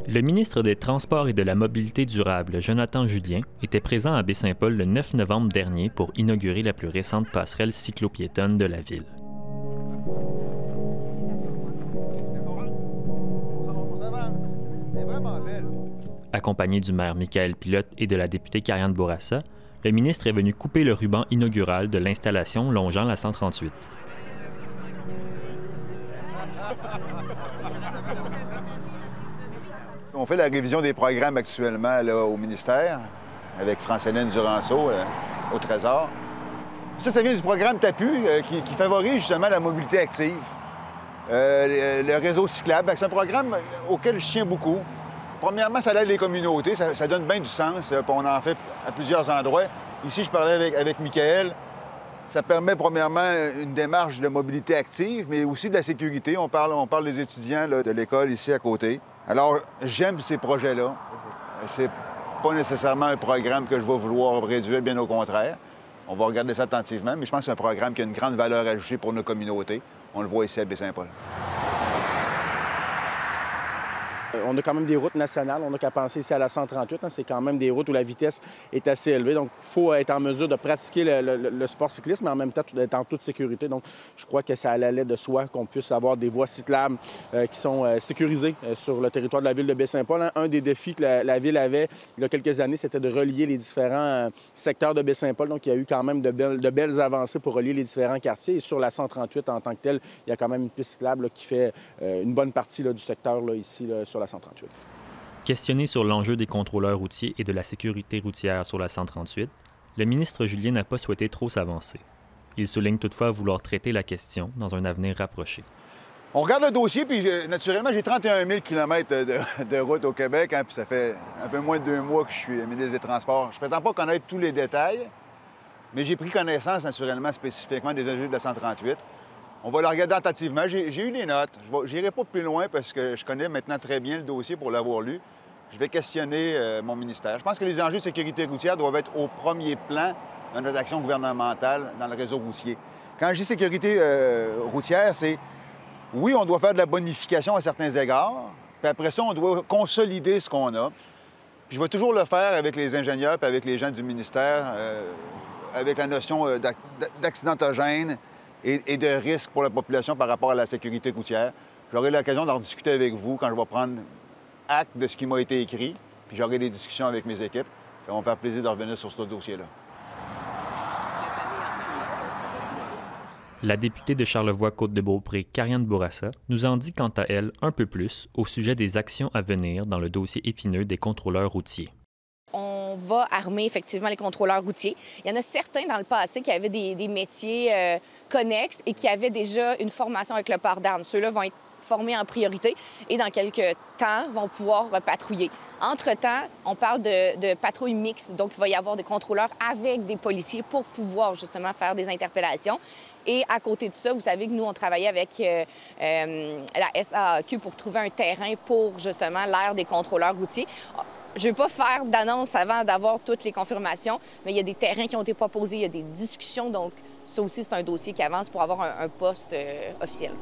Le ministre des Transports et de la Mobilité durable, Jonathan Julien, était présent à Baie-Saint-Paul le 9 novembre dernier pour inaugurer la plus récente passerelle cyclo-piétonne de la ville. Accompagné du maire Michael Pilote et de la députée Kariane Bourassa, le ministre est venu couper le ruban inaugural de l'installation longeant la 138. On fait la révision des programmes actuellement là, au ministère, avec France-Hélène Duranceau au Trésor. Ça vient du programme TAPU qui favorise justement la mobilité active. Le réseau cyclable, c'est un programme auquel je tiens beaucoup. Premièrement, ça aide les communautés, ça donne bien du sens, puis on en fait à plusieurs endroits. Ici, je parlais avec Michael. Ça permet premièrement une démarche de mobilité active, mais aussi de la sécurité. On parle des étudiants là, de l'école ici à côté. Alors, j'aime ces projets-là. C'est pas nécessairement un programme que je vais vouloir réduire, bien au contraire. On va regarder ça attentivement, mais je pense que c'est un programme qui a une grande valeur ajoutée pour nos communautés. On le voit ici à Baie-Saint-Paul. On a quand même des routes nationales. On n'a qu'à penser ici à la 138. C'est quand même des routes où la vitesse est assez élevée. Donc, il faut être en mesure de pratiquer le sport cycliste, mais en même temps d'être en toute sécurité. Donc, je crois que ça allait de soi qu'on puisse avoir des voies cyclables qui sont sécurisées sur le territoire de la ville de Baie-Saint-Paul. Un des défis que la ville avait il y a quelques années, c'était de relier les différents secteurs de Baie-Saint-Paul. Donc, il y a eu quand même de belles avancées pour relier les différents quartiers. Et sur la 138, en tant que telle, il y a quand même une piste cyclable là, qui fait une bonne partie là, du secteur là, ici sur la 138. Questionné sur l'enjeu des contrôleurs routiers et de la sécurité routière sur la 138, le ministre Julien n'a pas souhaité trop s'avancer. Il souligne toutefois vouloir traiter la question dans un avenir rapproché. On regarde le dossier, puis naturellement, j'ai 31 000 km de route au Québec, hein, puis ça fait un peu moins de 2 mois que je suis ministre des Transports. Je ne prétends pas connaître tous les détails, mais j'ai pris connaissance naturellement spécifiquement des enjeux de la 138. On va le regarder attentivement. J'ai eu les notes. Je n'irai pas plus loin parce que je connais maintenant très bien le dossier pour l'avoir lu. Je vais questionner mon ministère. Je pense que les enjeux de sécurité routière doivent être au premier plan de notre action gouvernementale dans le réseau routier. Quand je dis sécurité routière, c'est oui, on doit faire de la bonification à certains égards, puis après ça, on doit consolider ce qu'on a. Puis je vais toujours le faire avec les ingénieurs puis avec les gens du ministère, avec la notion d'accidentogène et de risque pour la population par rapport à la sécurité routière. J'aurai l'occasion d'en discuter avec vous quand je vais prendre acte de ce qui m'a été écrit, puis j'aurai des discussions avec mes équipes. Ça va me faire plaisir de revenir sur ce dossier-là. La députée de Charlevoix-Côte-de-Beaupré, Kariane Bourassa, nous en dit quant à elle un peu plus au sujet des actions à venir dans le dossier épineux des contrôleurs routiers. On va armer effectivement les contrôleurs routiers. Il y en a certains dans le passé qui avaient des métiers connexes et qui avaient déjà une formation avec le port d'armes. Ceux-là vont être formés en priorité et dans quelques temps vont pouvoir patrouiller. Entre-temps, on parle de patrouilles mixtes, donc il va y avoir des contrôleurs avec des policiers pour pouvoir justement faire des interpellations. Et à côté de ça, vous savez que nous, on travaillait avec la SAAQ pour trouver un terrain pour justement l'ère des contrôleurs routiers. Je ne vais pas faire d'annonce avant d'avoir toutes les confirmations, mais il y a des terrains qui ont été proposés, il y a des discussions, donc ça aussi, c'est un dossier qui avance pour avoir un poste officiel.